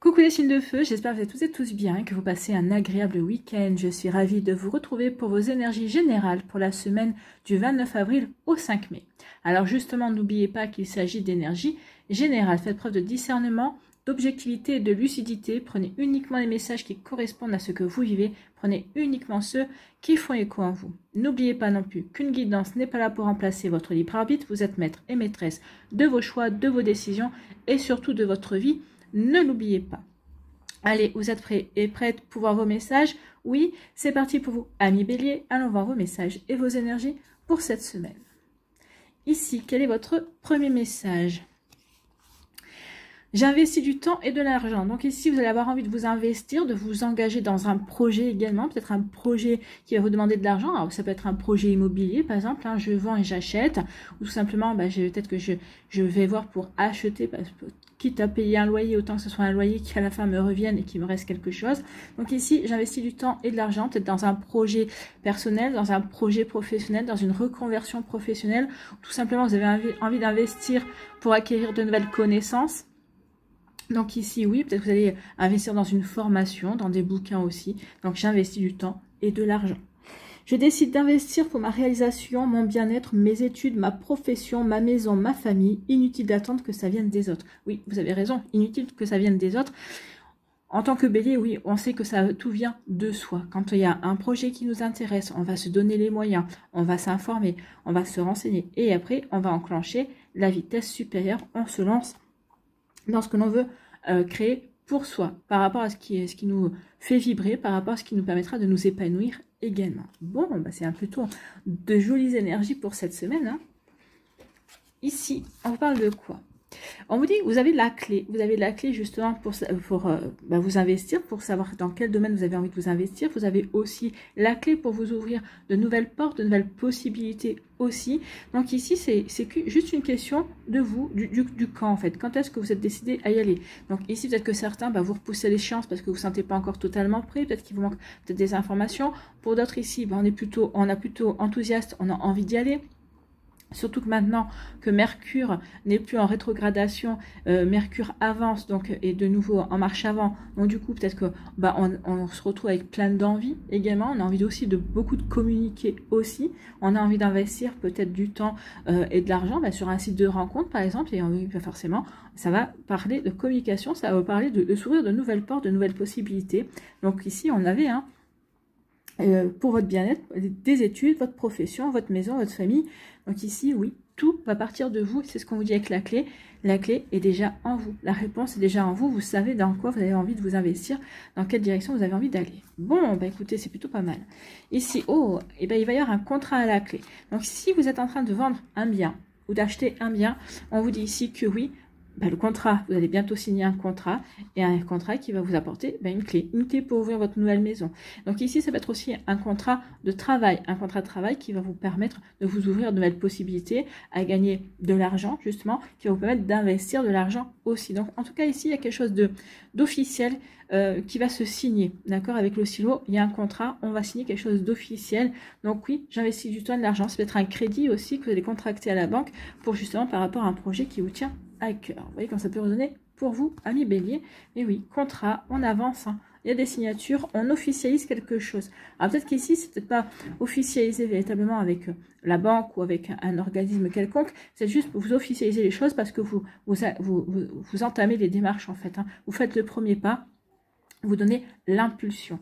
Coucou les signes de feu, j'espère que vous êtes toutes et tous bien et que vous passez un agréable week-end. Je suis ravie de vous retrouver pour vos énergies générales pour la semaine du 29 avril au 5 mai. Alors justement, n'oubliez pas qu'il s'agit d'énergie générale. Faites preuve de discernement, d'objectivité et de lucidité. Prenez uniquement les messages qui correspondent à ce que vous vivez. Prenez uniquement ceux qui font écho en vous. N'oubliez pas non plus qu'une guidance n'est pas là pour remplacer votre libre arbitre. Vous êtes maître et maîtresse de vos choix, de vos décisions et surtout de votre vie. Ne l'oubliez pas. Allez, vous êtes prêts et prêtes pour voir vos messages? Oui, c'est parti pour vous. Amis Bélier, allons voir vos messages et vos énergies pour cette semaine. Ici, quel est votre premier message? J'investis du temps et de l'argent. Donc ici, vous allez avoir envie de vous investir, de vous engager dans un projet également. Peut-être un projet qui va vous demander de l'argent. Alors ça peut être un projet immobilier, par exemple. Hein, je vends et j'achète. Ou tout simplement, peut-être que je vais voir pour acheter, parce que quitte à payer un loyer, autant que ce soit un loyer qui à la fin me revienne et qu'il me reste quelque chose. Donc ici, j'investis du temps et de l'argent, peut-être dans un projet personnel, dans un projet professionnel, dans une reconversion professionnelle. Tout simplement, vous avez envie d'investir pour acquérir de nouvelles connaissances. Donc ici, oui, peut-être que vous allez investir dans une formation, dans des bouquins aussi. Donc j'investis du temps et de l'argent. Je décide d'investir pour ma réalisation, mon bien-être, mes études, ma profession, ma maison, ma famille. Inutile d'attendre que ça vienne des autres. Oui, vous avez raison, inutile que ça vienne des autres. En tant que bélier, oui, on sait que tout vient de soi. Quand il y a un projet qui nous intéresse, on va se donner les moyens, on va s'informer, on va se renseigner. Et après, on va enclencher la vitesse supérieure. On se lance dans ce que l'on veut créer pour soi, par rapport à ce qui nous fait vibrer, par rapport à ce qui nous permettra de nous épanouir également. Bon, c'est un plutôt de jolies énergies pour cette semaine. Hein. Ici, on vous parle de quoi? On vous dit, vous avez la clé justement pour vous investir, pour savoir dans quel domaine vous avez envie de vous investir. Vous avez aussi la clé pour vous ouvrir de nouvelles portes, de nouvelles possibilités aussi. Donc ici, c'est juste une question de vous, du quand en fait. Quand est-ce que vous êtes décidé à y aller? Donc ici, peut-être que certains, vous repoussez l'échéance parce que vous ne vous sentez pas encore totalement prêt. Peut-être qu'il vous manque peut-être des informations. Pour d'autres ici, on a plutôt enthousiaste, on a envie d'y aller. Surtout que maintenant que Mercure n'est plus en rétrogradation, Mercure avance donc est de nouveau en marche avant. Donc du coup peut-être que on se retrouve avec plein d'envie également. On a envie aussi de beaucoup de communiquer aussi. On a envie d'investir peut-être du temps et de l'argent sur un site de rencontre par exemple. Et forcément ça va parler de communication, ça va parler de s'ouvrir de nouvelles portes, de nouvelles possibilités. Donc ici on avait pour votre bien-être, des études, votre profession, votre maison, votre famille. Donc ici, oui, tout va partir de vous. C'est ce qu'on vous dit avec la clé. La clé est déjà en vous. La réponse est déjà en vous. Vous savez dans quoi vous avez envie de vous investir, dans quelle direction vous avez envie d'aller. Bon, écoutez, c'est plutôt pas mal. Ici, il va y avoir un contrat à la clé. Donc si vous êtes en train de vendre un bien ou d'acheter un bien, on vous dit ici que oui, le contrat, vous allez bientôt signer un contrat, et un contrat qui va vous apporter une clé pour ouvrir votre nouvelle maison. Donc ici, ça va être aussi un contrat de travail qui va vous permettre de vous ouvrir de nouvelles possibilités, à gagner de l'argent justement, qui va vous permettre d'investir de l'argent aussi. Donc en tout cas ici, il y a quelque chose d'officiel qui va se signer, d'accord? Avec le stylo, il y a un contrat, on va signer quelque chose d'officiel. Donc oui, j'investis du temps et de l'argent, ça peut être un crédit aussi que vous allez contracter à la banque pour justement par rapport à un projet qui vous tient à cœur. Vous voyez comme ça peut résonner pour vous, amis Bélier. Et oui, contrat, on avance, hein. Il y a des signatures, on officialise quelque chose. Alors peut-être qu'ici, c'est peut-être pas officialisé véritablement avec la banque ou avec un organisme quelconque, c'est juste pour vous officialiser les choses parce que vous entamez les démarches en fait. Hein. Vous faites le premier pas, vous donnez l'impulsion.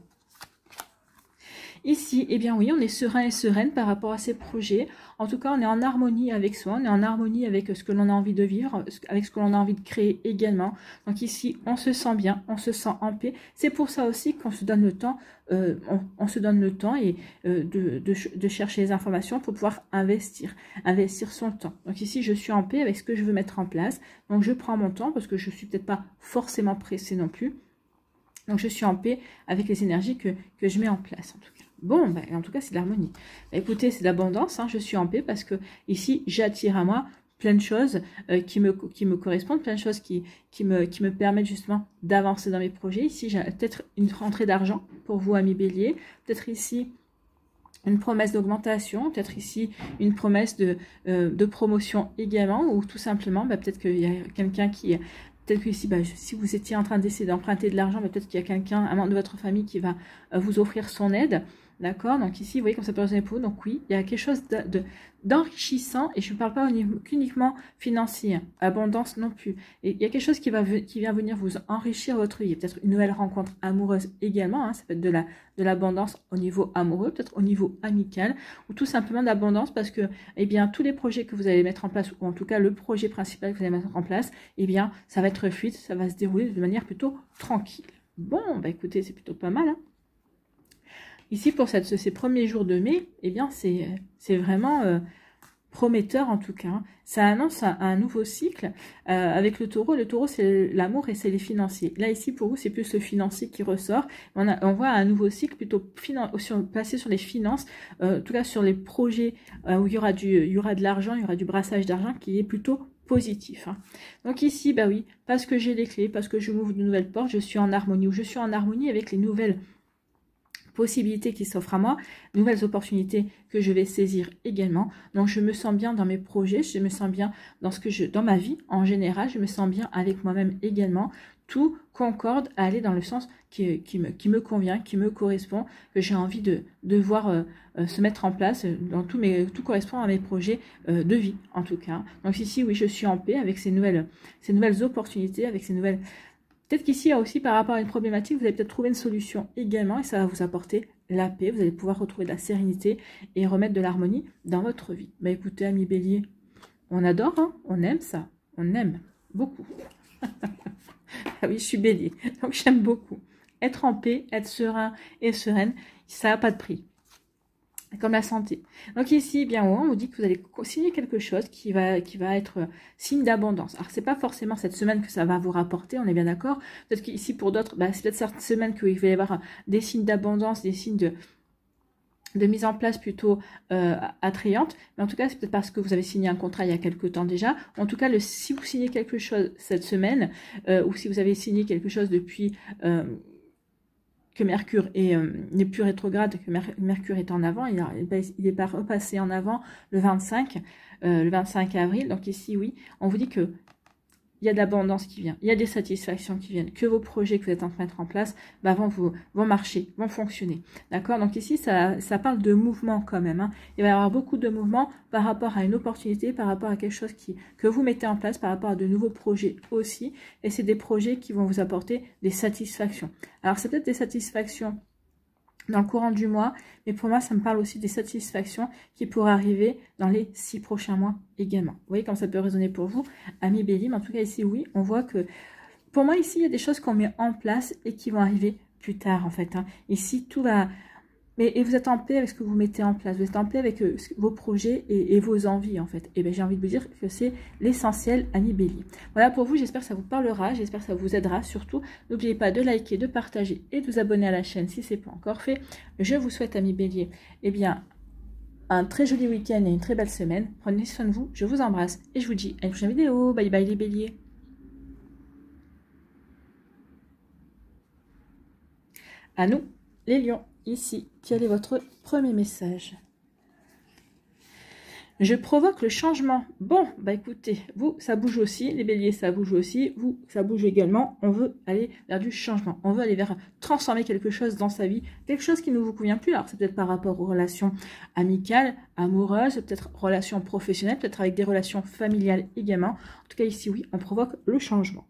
Ici, eh bien oui, on est serein et sereine par rapport à ces projets. En tout cas, on est en harmonie avec soi, on est en harmonie avec ce que l'on a envie de vivre, avec ce que l'on a envie de créer également. Donc ici, on se sent bien, on se sent en paix. C'est pour ça aussi qu'on se donne le temps, on se donne le temps et de chercher les informations pour pouvoir investir son temps. Donc ici, je suis en paix avec ce que je veux mettre en place. Donc je prends mon temps parce que je ne suis peut-être pas forcément pressée non plus. Donc je suis en paix avec les énergies que je mets en place en tout cas. Bon, en tout cas, c'est de l'harmonie. Écoutez, c'est de l'abondance, hein, je suis en paix parce que ici, j'attire à moi plein de choses qui me correspondent, plein de choses qui me permettent justement d'avancer dans mes projets. Ici, j'ai peut-être une rentrée d'argent pour vous, amis Bélier. Peut-être ici, une promesse d'augmentation, peut-être ici une promesse de promotion également, ou tout simplement, peut-être qu'il y a quelqu'un qui peut-être que ici, bah, si vous étiez en train d'essayer d'emprunter de l'argent, peut-être qu'il y a quelqu'un, un membre de votre famille qui va vous offrir son aide. D'accord? Donc ici, vous voyez comme ça peut résonner pour vous. Donc oui, il y a quelque chose d'enrichissant, et je ne parle pas uniquement financier, hein, abondance non plus. Et il y a quelque chose qui vient venir vous enrichir votre vie. Peut-être une nouvelle rencontre amoureuse également, hein, ça peut être de l'abondance au niveau amoureux, peut-être au niveau amical, ou tout simplement d'abondance parce que, eh bien, tous les projets que vous allez mettre en place, ou en tout cas le projet principal que vous allez mettre en place, eh bien, ça va être fluide, ça va se dérouler de manière plutôt tranquille. Bon, bah écoutez, c'est plutôt pas mal, hein. Ici, pour ces premiers jours de mai, eh bien, c'est vraiment prometteur en tout cas, hein. Ça annonce un nouveau cycle avec le taureau. Le taureau, c'est l'amour et c'est les financiers. Là, ici, pour vous, c'est plus le financier qui ressort. On voit un nouveau cycle plutôt placé sur les finances, en tout cas sur les projets où il y aura de l'argent, il y aura du brassage d'argent qui est plutôt positif, hein. Donc ici, bah oui, parce que j'ai les clés, parce que je m'ouvre de nouvelles portes, je suis en harmonie, ou je suis en harmonie avec les nouvelles possibilités qui s'offrent à moi, nouvelles opportunités que je vais saisir également. Donc je me sens bien dans mes projets, je me sens bien dans ma vie en général, je me sens bien avec moi-même également. Tout concorde à aller dans le sens qui me convient, qui me correspond, que j'ai envie de voir se mettre en place. Tout correspond à mes projets de vie en tout cas. Donc ici, oui, je suis en paix avec ces nouvelles opportunités, avec ces nouvelles... Peut-être qu'ici, aussi, par rapport à une problématique, vous allez peut-être trouver une solution également et ça va vous apporter la paix. Vous allez pouvoir retrouver de la sérénité et remettre de l'harmonie dans votre vie. Bah écoutez, amis bélier, on adore, hein, on aime ça. On aime beaucoup. Ah oui, je suis bélier, donc j'aime beaucoup. Être en paix, être serein et sereine, ça n'a pas de prix. Comme la santé. Donc ici, bien haut, on vous dit que vous allez signer quelque chose qui va être signe d'abondance. Alors, c'est pas forcément cette semaine que ça va vous rapporter, on est bien d'accord. Peut-être qu'ici, pour d'autres, bah, c'est peut-être cette semaine qu'il va y avoir des signes d'abondance, des signes de mise en place plutôt attrayante. Mais en tout cas, c'est peut-être parce que vous avez signé un contrat il y a quelques temps déjà. En tout cas, si vous signez quelque chose cette semaine, ou si vous avez signé quelque chose depuis... que Mercure n'est plus rétrograde, que Mercure est en avant, il est pas repassé en avant le 25 avril. Donc ici, oui, on vous dit que il y a de l'abondance qui vient, il y a des satisfactions qui viennent, que vos projets que vous êtes en train de mettre en place bah, vont marcher, vont fonctionner. D'accord? Donc ici, ça parle de mouvement quand même, hein. Il va y avoir beaucoup de mouvements par rapport à une opportunité, par rapport à quelque chose que vous mettez en place, par rapport à de nouveaux projets aussi. Et c'est des projets qui vont vous apporter des satisfactions. Alors, c'est peut-être des satisfactions dans le courant du mois, mais pour moi, ça me parle aussi des satisfactions qui pourraient arriver dans les 6 prochains mois également. Vous voyez comme ça peut résonner pour vous, amis bélier, mais en tout cas ici, oui, on voit que, pour moi, ici, il y a des choses qu'on met en place et qui vont arriver plus tard, en fait, hein. Ici, tout va... Et vous êtes en paix avec ce que vous mettez en place, vous êtes en paix avec vos projets et vos envies, en fait. Et bien, j'ai envie de vous dire que c'est l'essentiel, amis bélier. Voilà pour vous, j'espère que ça vous parlera, j'espère que ça vous aidera. Surtout, n'oubliez pas de liker, de partager et de vous abonner à la chaîne si ce n'est pas encore fait. Je vous souhaite, amis bélier, eh bien, un très joli week-end et une très belle semaine. Prenez soin de vous, je vous embrasse et je vous dis à une prochaine vidéo. Bye bye les béliers. À nous, les lions. Ici, quel est votre premier message? Je provoque le changement. Bon, bah écoutez, vous, ça bouge aussi. Les béliers, ça bouge aussi. Vous, ça bouge également. On veut aller vers du changement. On veut aller vers transformer quelque chose dans sa vie. Quelque chose qui ne vous convient plus. Alors, c'est peut-être par rapport aux relations amicales, amoureuses, peut-être relations professionnelles, peut-être avec des relations familiales également. En tout cas, ici, oui, on provoque le changement.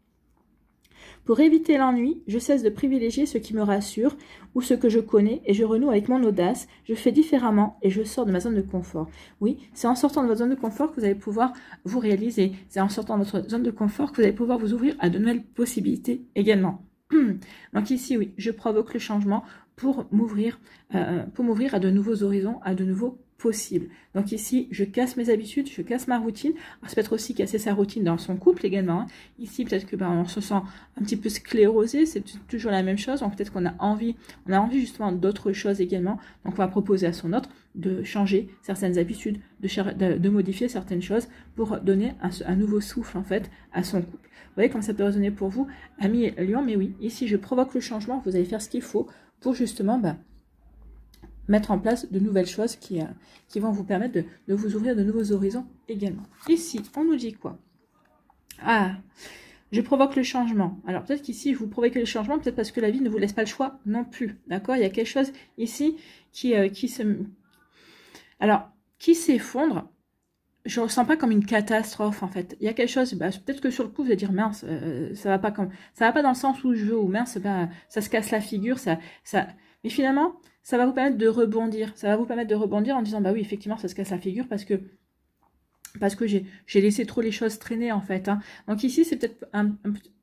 Pour éviter l'ennui, je cesse de privilégier ce qui me rassure ou ce que je connais et je renoue avec mon audace, je fais différemment et je sors de ma zone de confort. Oui, c'est en sortant de votre zone de confort que vous allez pouvoir vous réaliser. C'est en sortant de votre zone de confort que vous allez pouvoir vous ouvrir à de nouvelles possibilités également. Donc ici, oui, je provoque le changement pour m'ouvrir à de nouveaux horizons, à de nouveaux possible. Donc ici, je casse mes habitudes, je casse ma routine. Alors, ça peut être aussi casser sa routine dans son couple également, hein. Ici, peut-être que on se sent un petit peu sclérosé, c'est toujours la même chose. Donc peut-être qu'on a envie justement d'autres choses également. Donc on va proposer à son autre de changer certaines habitudes, de modifier certaines choses pour donner un nouveau souffle en fait à son couple. Vous voyez comment ça peut résonner pour vous, amis Lion, mais oui, ici je provoque le changement, vous allez faire ce qu'il faut pour justement mettre en place de nouvelles choses qui vont vous permettre de vous ouvrir de nouveaux horizons également. Ici, on nous dit quoi? Ah, Je provoque le changement. Alors peut-être qu'ici, vous provoquez le changement, peut-être parce que la vie ne vous laisse pas le choix non plus. D'accord? Il y a quelque chose ici qui s'effondre. Je ne ressens pas comme une catastrophe en fait. Il y a quelque chose, peut-être que sur le coup vous allez dire mince, ça va pas dans le sens où je veux, ou mince, ça se casse la figure, mais finalement, ça va vous permettre de rebondir. Ça va vous permettre de rebondir en disant bah oui, effectivement, ça se casse la figure parce que j'ai laissé trop les choses traîner en fait. Hein. Donc ici, c'est peut-être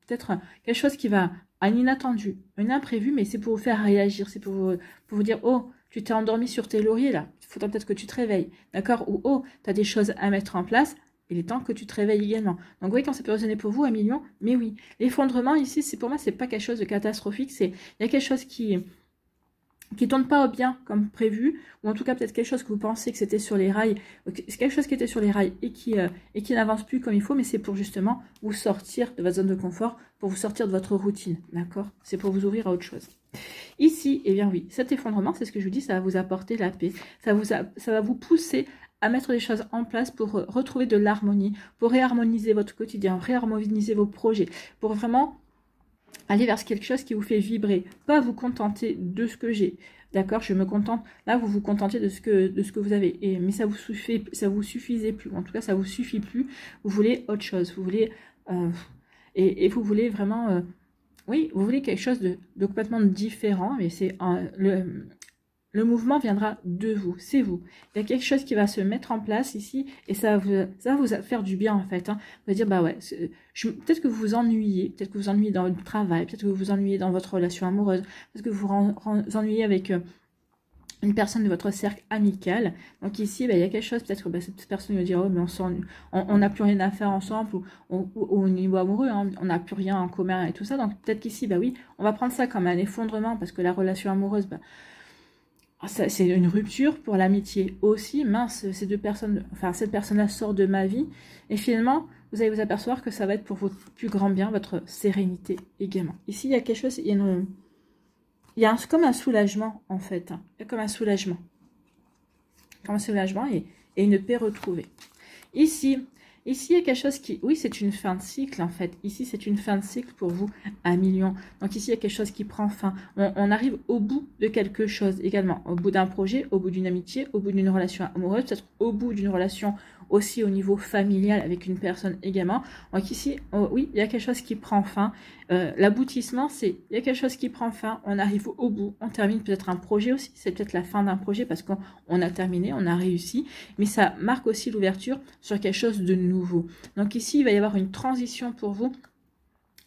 peut-être quelque chose qui va un inattendu, un imprévu, mais c'est pour vous faire réagir, c'est pour vous dire oh, tu t'es endormi sur tes lauriers là, il faudra peut-être que tu te réveilles, d'accord? Ou oh, tu as des choses à mettre en place, il est temps que tu te réveilles également. Donc vous voyez quand ça peut résonner pour vous, 1 million, mais oui. L'effondrement ici, pour moi, c'est pas quelque chose de catastrophique, il y a quelque chose qui tourne pas au bien comme prévu, ou en tout cas peut-être quelque chose que vous pensez que c'était sur les rails, c'est quelque chose qui était sur les rails et qui n'avance plus comme il faut, mais c'est pour justement vous sortir de votre zone de confort, pour vous sortir de votre routine, d'accord? C'est pour vous ouvrir à autre chose. Ici, eh bien oui, cet effondrement, c'est ce que je vous dis, ça va vous apporter la paix, ça va vous pousser à mettre des choses en place pour retrouver de l'harmonie, pour réharmoniser votre quotidien, réharmoniser vos projets, pour vraiment aller vers quelque chose qui vous fait vibrer, pas vous contenter de ce que j'ai. D'accord, je me contente. Là, vous vous contentez de ce que vous avez. Mais ça vous suffisait plus. En tout cas, ça vous suffit plus. Vous voulez autre chose. Vous voulez et vous voulez vraiment oui, vous voulez quelque chose de complètement différent. Mais c'est le mouvement viendra de vous, c'est vous. Il y a quelque chose qui va se mettre en place ici et ça va vous faire du bien en fait. Hein. Vous allez dire, bah ouais, peut-être que vous vous ennuyez, peut-être que vous ennuyez dans votre travail, peut-être que vous vous ennuyez dans votre relation amoureuse, peut-être que vous vous ennuyez avec une personne de votre cercle amical. Donc ici, il y a quelque chose, peut-être que cette personne va dire, oh mais on n'a plus rien à faire ensemble, ou au niveau amoureux, hein, on n'a plus rien en commun et tout ça. Donc peut-être qu'ici, oui, on va prendre ça comme un effondrement parce que la relation amoureuse, c'est une rupture. Pour l'amitié aussi, mince, ces deux personnes, enfin cette personne-là sort de ma vie, et finalement, vous allez vous apercevoir que ça va être pour votre plus grand bien, votre sérénité également. Ici, il y a quelque chose, il y a comme un soulagement en fait, hein. Il y a comme un soulagement et une paix retrouvée. Ici, il y a quelque chose qui, oui, c'est une fin de cycle en fait. Ici, c'est une fin de cycle pour vous, 1 million. Donc ici, il y a quelque chose qui prend fin. On arrive au bout de quelque chose également. Au bout d'un projet, au bout d'une amitié, au bout d'une relation amoureuse, peut-être au bout d'une relation aussi au niveau familial avec une personne également. Donc ici, oui, il y a quelque chose qui prend fin. L'aboutissement, il y a quelque chose qui prend fin. On arrive au bout. On termine peut-être un projet aussi. C'est peut-être la fin d'un projet parce qu'on a terminé, on a réussi. Mais ça marque aussi l'ouverture sur quelque chose de nouveau. Donc ici, il va y avoir une transition pour vous,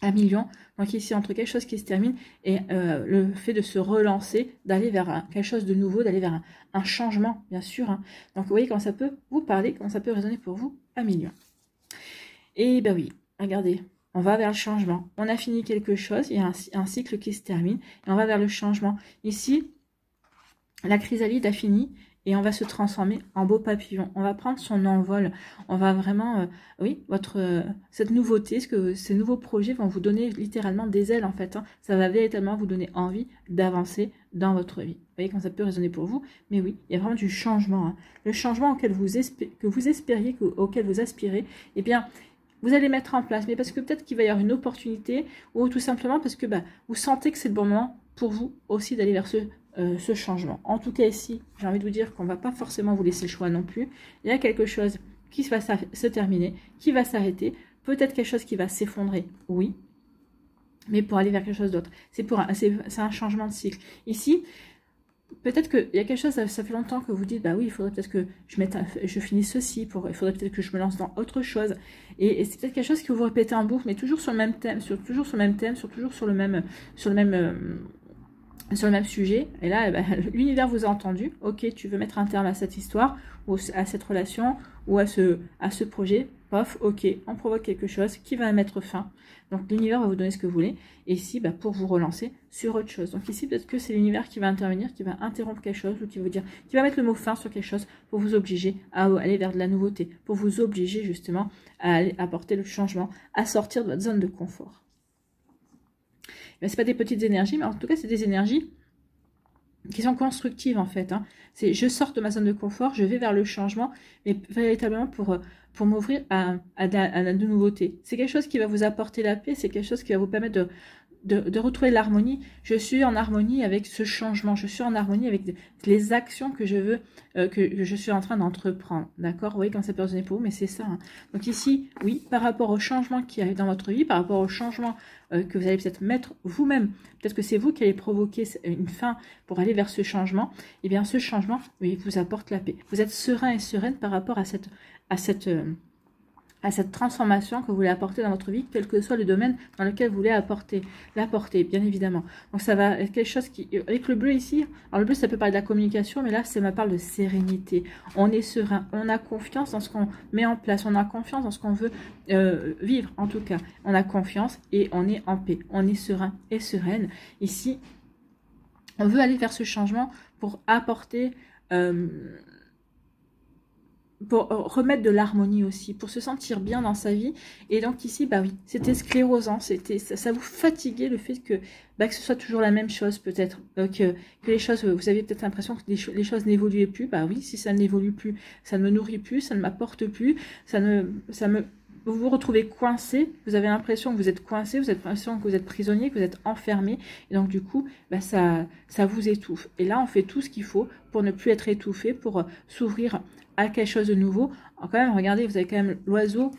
1 million. Donc ici, entre quelque chose qui se termine et le fait de se relancer, d'aller vers quelque chose de nouveau, d'aller vers un changement, bien sûr. Hein. Donc vous voyez comment ça peut vous parler, comment ça peut résonner pour vous, 1 million. Et ben oui, regardez, on va vers le changement. On a fini quelque chose, il y a un cycle qui se termine et on va vers le changement. Ici, la chrysalide a fini. Et on va se transformer en beau papillon. On va prendre son envol. On va vraiment, oui, cette nouveauté, ces nouveaux projets vont vous donner littéralement des ailes en fait. Hein. Ça va véritablement vous donner envie d'avancer dans votre vie. Vous voyez comment ça peut résonner pour vous. Mais oui, il y a vraiment du changement. Hein. Le changement auquel vous espériez, auquel vous aspirez, eh bien, vous allez mettre en place. Mais parce que peut-être qu'il va y avoir une opportunité ou tout simplement parce que vous sentez que c'est le bon moment pour vous aussi d'aller vers ce changement. En tout cas ici, j'ai envie de vous dire qu'on ne va pas forcément vous laisser le choix non plus. Il y a quelque chose qui va se terminer, qui va s'arrêter, peut-être quelque chose qui va s'effondrer, oui, mais pour aller vers quelque chose d'autre. C'est un changement de cycle. Ici, peut-être qu'il y a quelque chose, ça fait longtemps que vous dites, bah oui, il faudrait peut-être que je finisse ceci, il faudrait peut-être que je me lance dans autre chose. Et c'est peut-être quelque chose que vous répétez en boucle, mais toujours sur le même thème, toujours sur le même sujet. Et là, l'univers vous a entendu. Ok, tu veux mettre un terme à cette histoire, ou à cette relation, ou à ce projet. Pof, ok, on provoque quelque chose qui va mettre fin. Donc l'univers va vous donner ce que vous voulez. Et ici, pour vous relancer sur autre chose. Donc ici, peut-être que c'est l'univers qui va intervenir, qui va interrompre quelque chose, ou qui va mettre le mot fin sur quelque chose pour vous obliger à aller vers de la nouveauté, pour vous obliger justement à aller apporter le changement, à sortir de votre zone de confort. Ce n'est pas des petites énergies, mais en tout cas, c'est des énergies qui sont constructives en fait. Hein. C'est je sors de ma zone de confort, je vais vers le changement, mais véritablement pour m'ouvrir à de nouveautés. C'est quelque chose qui va vous apporter la paix, c'est quelque chose qui va vous permettre de retrouver l'harmonie. Je suis en harmonie avec ce changement, je suis en harmonie avec les actions que je veux, que je suis en train d'entreprendre. D'accord? Vous voyez comme ça peut résonner pour vous, mais c'est ça. Hein. Donc ici, oui, par rapport au changement qui arrive dans votre vie, par rapport au changement que vous allez peut-être mettre vous-même, peut-être que c'est vous qui allez provoquer une fin pour aller vers ce changement, et bien ce changement, oui, vous apporte la paix. Vous êtes serein et sereine par rapport à cette transformation que vous voulez apporter dans votre vie, quel que soit le domaine dans lequel vous voulez l'apporter, bien évidemment. Donc ça va être quelque chose qui, avec le bleu ici, alors le bleu ça peut parler de la communication, mais là ça me parle de sérénité. On est serein, on a confiance dans ce qu'on met en place, on a confiance dans ce qu'on veut vivre en tout cas. On a confiance et on est en paix, on est serein et sereine. Ici, on veut aller vers ce changement pour apporter... pour remettre de l'harmonie aussi, pour se sentir bien dans sa vie. Et donc ici, bah oui, c'était sclérosant, ça vous fatiguait le fait que ce soit toujours la même chose peut-être, que les choses, vous avez peut-être l'impression que les choses n'évoluaient plus. Bah oui, si ça n'évolue plus, ça ne me nourrit plus, ça ne m'apporte plus, vous vous retrouvez coincé, vous avez l'impression que vous êtes coincé, vous avez l'impression que vous êtes prisonnier, que vous êtes enfermé, et donc du coup, ça vous étouffe. Et là, on fait tout ce qu'il faut pour ne plus être étouffé, pour s'ouvrir à quelque chose de nouveau. Alors quand même, regardez, vous avez quand même l'oiseau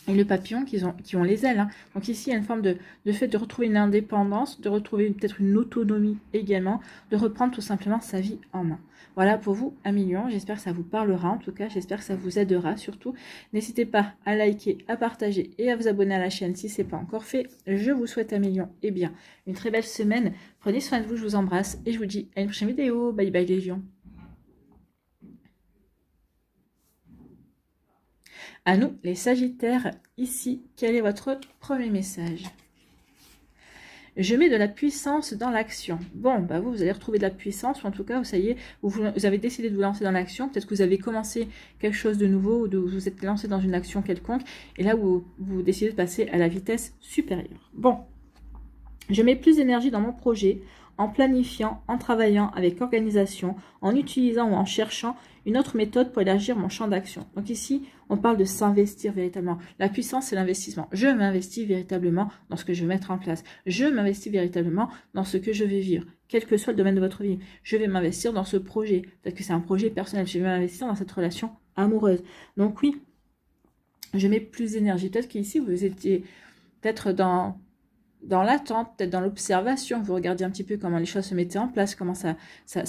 et le papillon qui ont les ailes. Hein. Donc ici, il y a une forme de fait de retrouver une indépendance, de retrouver peut-être une autonomie également, de reprendre tout simplement sa vie en main. Voilà pour vous, 1 million. J'espère que ça vous parlera. En tout cas, j'espère que ça vous aidera surtout. N'hésitez pas à liker, à partager et à vous abonner à la chaîne si ce n'est pas encore fait. Je vous souhaite 1 million et bien une très belle semaine. Prenez soin de vous, je vous embrasse et je vous dis à une prochaine vidéo. Bye bye les lions. À nous, les Sagittaires, ici, quel est votre premier message? Je mets de la puissance dans l'action. Bon, bah vous allez retrouver de la puissance, ou en tout cas, ça y est, vous avez décidé de vous lancer dans l'action. Peut-être que vous avez commencé quelque chose de nouveau, ou vous vous êtes lancé dans une action quelconque, et là, vous décidez de passer à la vitesse supérieure. Bon, je mets plus d'énergie dans mon projet, en planifiant, en travaillant avec organisation, en utilisant ou en cherchant une autre méthode pour élargir mon champ d'action. Donc ici, on parle de s'investir véritablement. La puissance, c'est l'investissement. Je m'investis véritablement dans ce que je vais mettre en place. Je m'investis véritablement dans ce que je vais vivre, quel que soit le domaine de votre vie. Je vais m'investir dans ce projet. Peut-être que c'est un projet personnel. Je vais m'investir dans cette relation amoureuse. Donc oui, je mets plus d'énergie. Peut-être qu'ici, vous étiez peut-être dans l'attente, peut-être dans l'observation, vous regardiez un petit peu comment les choses se mettaient en place, comment ça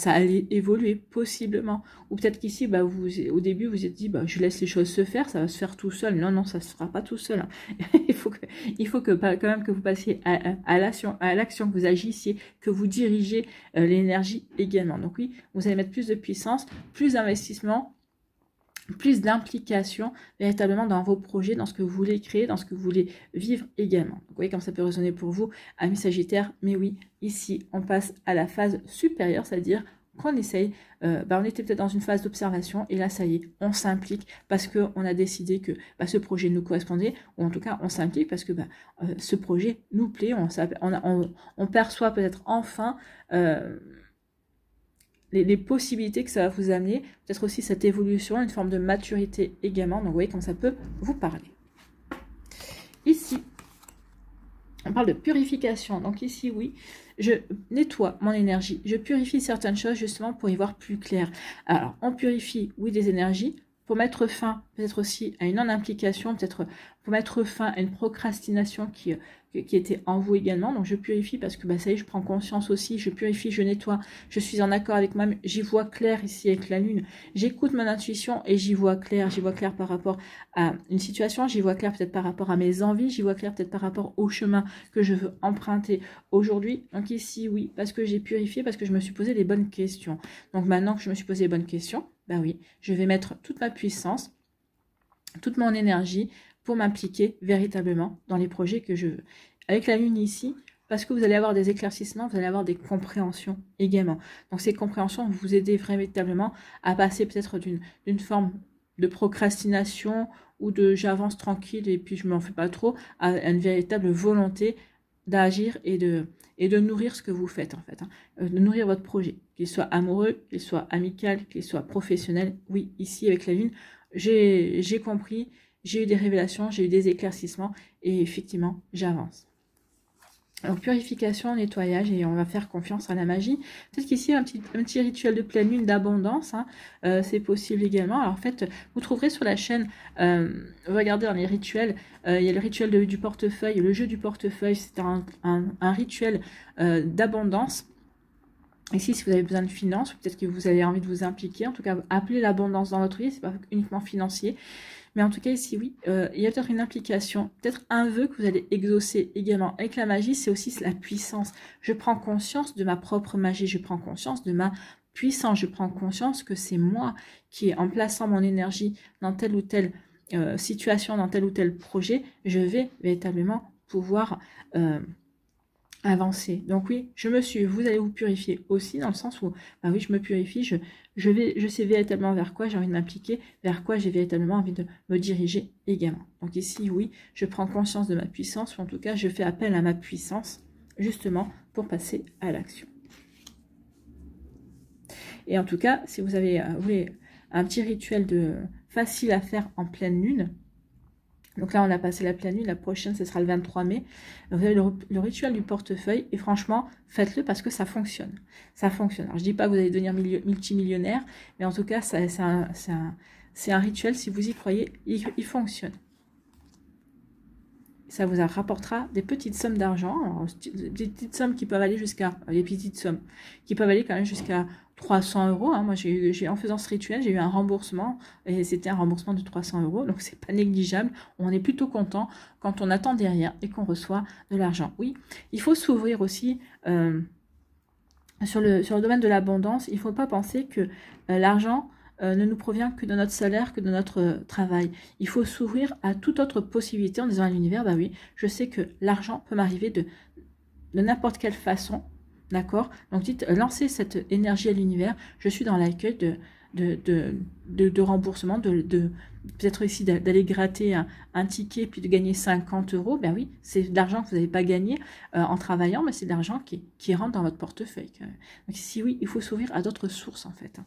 allait évoluer possiblement. Ou peut-être qu'ici, au début, vous êtes dit, je laisse les choses se faire, ça va se faire tout seul. Non, ça se fera pas tout seul. Hein. il faut que quand même que vous passiez à l'action, que vous agissiez, que vous dirigez l'énergie également. Donc oui, vous allez mettre plus de puissance, plus d'investissement, plus d'implication véritablement dans vos projets, dans ce que vous voulez créer, dans ce que vous voulez vivre également. Donc, vous voyez comme ça peut résonner pour vous, amis Sagittaires. Mais oui, ici, on passe à la phase supérieure, c'est-à-dire qu'on essaye, on était peut-être dans une phase d'observation, et là, ça y est, on s'implique parce qu'on a décidé que ce projet nous correspondait, ou en tout cas, on s'implique parce que ce projet nous plaît, on perçoit peut-être enfin... les possibilités que ça va vous amener, peut-être aussi cette évolution, une forme de maturité également. Donc vous voyez comme ça peut vous parler. Ici, on parle de purification. Donc ici, oui, je nettoie mon énergie. Je purifie certaines choses justement pour y voir plus clair. Alors, on purifie, oui, des énergies pour mettre fin peut-être aussi à une non-implication, peut-être pour mettre fin à une procrastination qui était en vous également. Donc je purifie parce que ça y est, je prends conscience aussi, je purifie, je nettoie, je suis en accord avec moi-même, j'y vois clair ici avec la lune, j'écoute mon intuition et j'y vois clair par rapport à une situation, j'y vois clair peut-être par rapport à mes envies, j'y vois clair peut-être par rapport au chemin que je veux emprunter aujourd'hui. Donc ici, oui, parce que j'ai purifié, parce que je me suis posé les bonnes questions. Donc maintenant que je me suis posé les bonnes questions, oui, je vais mettre toute ma puissance, toute mon énergie pour m'impliquer véritablement dans les projets que je veux. Avec la lune ici, parce que vous allez avoir des éclaircissements, vous allez avoir des compréhensions également. Donc ces compréhensions vont vous aider véritablement à passer peut-être d'une forme de procrastination ou de j'avance tranquille et puis je m'en fais pas trop, à une véritable volonté d'agir et de nourrir ce que vous faites en fait, hein. De nourrir votre projet, qu'il soit amoureux, qu'il soit amical, qu'il soit professionnel. Oui, ici avec la lune, j'ai compris, j'ai eu des révélations, j'ai eu des éclaircissements et effectivement, j'avance. Donc purification, nettoyage et on va faire confiance à la magie. Peut-être qu'ici un petit rituel de pleine lune d'abondance, hein, c'est possible également. Alors en fait, vous trouverez sur la chaîne, regardez dans les rituels, il y a le rituel du portefeuille, le jeu du portefeuille, c'est un rituel d'abondance. Ici, si vous avez besoin de finances, peut-être que vous avez envie de vous impliquer, en tout cas, appelez l'abondance dans votre vie, c'est pas uniquement financier. Mais en tout cas, ici, oui, il y a peut-être une implication, peut-être un vœu que vous allez exaucer également. Avec la magie, c'est aussi la puissance. Je prends conscience de ma propre magie, je prends conscience de ma puissance, je prends conscience que c'est moi qui, en plaçant mon énergie dans telle ou telle situation, dans tel ou tel projet, je vais véritablement pouvoir avancer. Donc oui, vous allez vous purifier aussi dans le sens où, bah oui, je me purifie, je sais véritablement vers quoi j'ai envie de m'impliquer, vers quoi j'ai véritablement envie de me diriger également. Donc ici, oui, je prends conscience de ma puissance, ou en tout cas, je fais appel à ma puissance, justement, pour passer à l'action. Et en tout cas, si vous avez un petit rituel facile à faire en pleine lune, donc là, on a passé la pleine lune, la prochaine, ce sera le 23 mai. Vous avez le rituel du portefeuille et franchement, faites-le parce que ça fonctionne. Ça fonctionne. Alors, je ne dis pas que vous allez devenir multimillionnaire, mais en tout cas, c'est un rituel, si vous y croyez, il fonctionne. Ça vous rapportera des petites sommes d'argent, des petites sommes qui peuvent aller jusqu'à, des petites sommes qui peuvent aller quand même jusqu'à 300 €. Hein. Moi, en faisant ce rituel, j'ai eu un remboursement et c'était un remboursement de 300 €. Donc, c'est pas négligeable. On est plutôt content quand on attend derrière et qu'on reçoit de l'argent. Oui, il faut s'ouvrir aussi sur le domaine de l'abondance. Il ne faut pas penser que l'argent ne nous provient que de notre salaire, que de notre travail. Il faut s'ouvrir à toute autre possibilité en disant à l'univers, bah oui, je sais que l'argent peut m'arriver de n'importe quelle façon. D'accord? Donc dites, lancez cette énergie à l'univers. Je suis dans l'accueil de remboursement, peut-être ici d'aller gratter un ticket puis de gagner 50 €. Ben oui, c'est de l'argent que vous n'avez pas gagné en travaillant, mais c'est de l'argent qui rentre dans votre portefeuille. Quand même. Donc ici, oui, il faut s'ouvrir à d'autres sources en fait.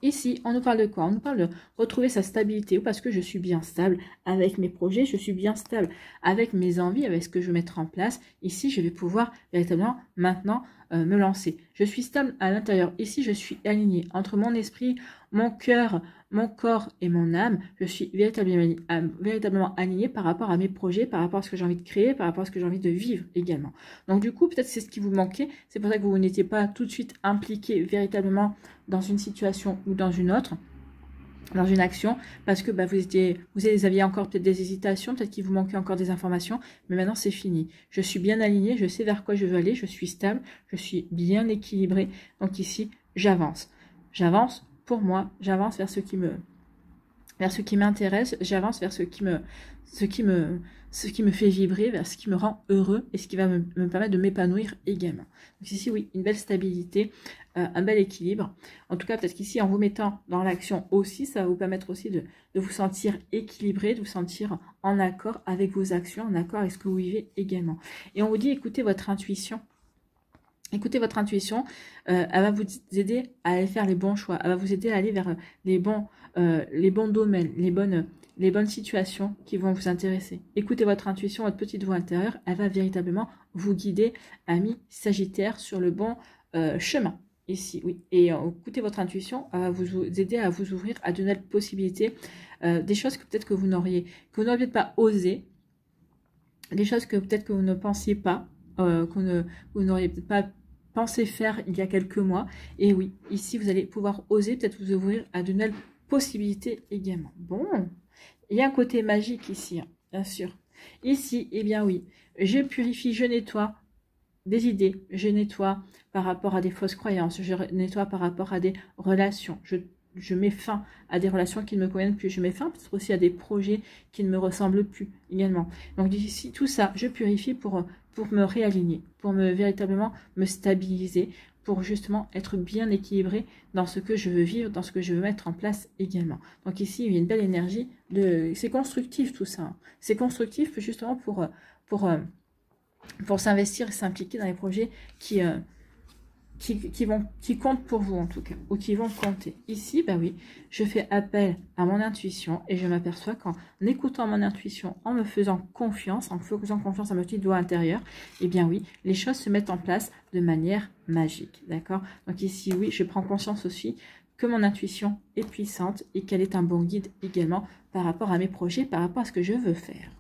Ici, on nous parle de quoi? On nous parle de retrouver sa stabilité, parce que je suis bien stable avec mes projets, je suis bien stable avec mes envies, avec ce que je vais mettre en place. Ici, je vais pouvoir véritablement maintenant me lancer. Je suis stable à l'intérieur. Ici, je suis alignée entre mon esprit, mon cœur, mon corps et mon âme. Je suis véritablement alignée par rapport à mes projets, par rapport à ce que j'ai envie de créer, par rapport à ce que j'ai envie de vivre également. Donc du coup, peut-être c'est ce qui vous manquait. C'est pour ça que vous n'étiez pas tout de suite impliqué véritablement dans une situation ou dans une autre, dans une action, parce que bah, vous aviez encore peut-être des hésitations, peut-être qu'il vous manquait encore des informations, mais maintenant c'est fini. Je suis bien alignée, je sais vers quoi je veux aller, je suis stable, je suis bien équilibrée. Donc ici, j'avance. J'avance pour moi, j'avance vers ce qui m'intéresse, j'avance vers ce qui me fait vibrer, vers ce qui me rend heureux et ce qui va me permettre de m'épanouir également. Donc ici, oui, une belle stabilité, un bel équilibre. En tout cas, peut-être qu'ici, en vous mettant dans l'action aussi, ça va vous permettre aussi de vous sentir équilibré, de vous sentir en accord avec vos actions, en accord avec ce que vous vivez également. Et on vous dit, écoutez votre intuition. Écoutez votre intuition, elle va vous aider à aller faire les bons choix, elle va vous aider à aller vers les bons domaines, les bonnes situations qui vont vous intéresser. Écoutez votre intuition, votre petite voix intérieure, elle va véritablement vous guider, amis Sagittaire, sur le bon chemin. Ici, oui. Et écoutez votre intuition, elle va vous aider à vous ouvrir à de nouvelles possibilités, des choses que peut-être que vous n'auriez peut-être pas osé, des choses que peut-être que vous ne pensiez pas, vous n'auriez peut-être pas pensé faire il y a quelques mois. Et oui, ici, vous allez pouvoir oser peut-être vous ouvrir à de nouvelles possibilités également. Bon, il y a un côté magique ici, hein, bien sûr. Ici, eh bien oui, je purifie, je nettoie des idées, je nettoie par rapport à des fausses croyances, je nettoie par rapport à des relations, je mets fin à des relations qui ne me conviennent plus, je mets fin peut-être aussi à des projets qui ne me ressemblent plus également. Donc ici, tout ça, je purifie pour me réaligner, pour véritablement me stabiliser, pour justement être bien équilibré dans ce que je veux vivre, dans ce que je veux mettre en place également. Donc ici, il y a une belle énergie, c'est constructif tout ça, hein. C'est constructif justement pour pour s'investir et s'impliquer dans les projets qui comptent pour vous en tout cas, ou qui vont compter. Ici, bah oui, je fais appel à mon intuition et je m'aperçois qu'en écoutant mon intuition, en me faisant confiance à mon petit doigt intérieur, eh bien oui, les choses se mettent en place de manière magique, d'accord? Donc ici, oui, je prends conscience aussi que mon intuition est puissante et qu'elle est un bon guide également par rapport à mes projets, par rapport à ce que je veux faire.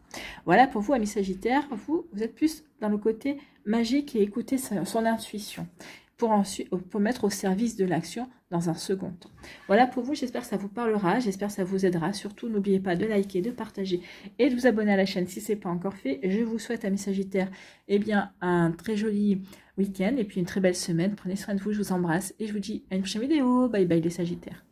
Voilà pour vous, amis Sagittaires, vous êtes plus dans le côté magique et écouter son intuition pour mettre au service de l'action dans un second temps. Voilà pour vous, j'espère que ça vous parlera, j'espère que ça vous aidera. Surtout, n'oubliez pas de liker, de partager et de vous abonner à la chaîne si ce n'est pas encore fait. Je vous souhaite, amis Sagittaires, eh bien, un très joli week-end et puis une très belle semaine. Prenez soin de vous, je vous embrasse et je vous dis à une prochaine vidéo. Bye bye les Sagittaires.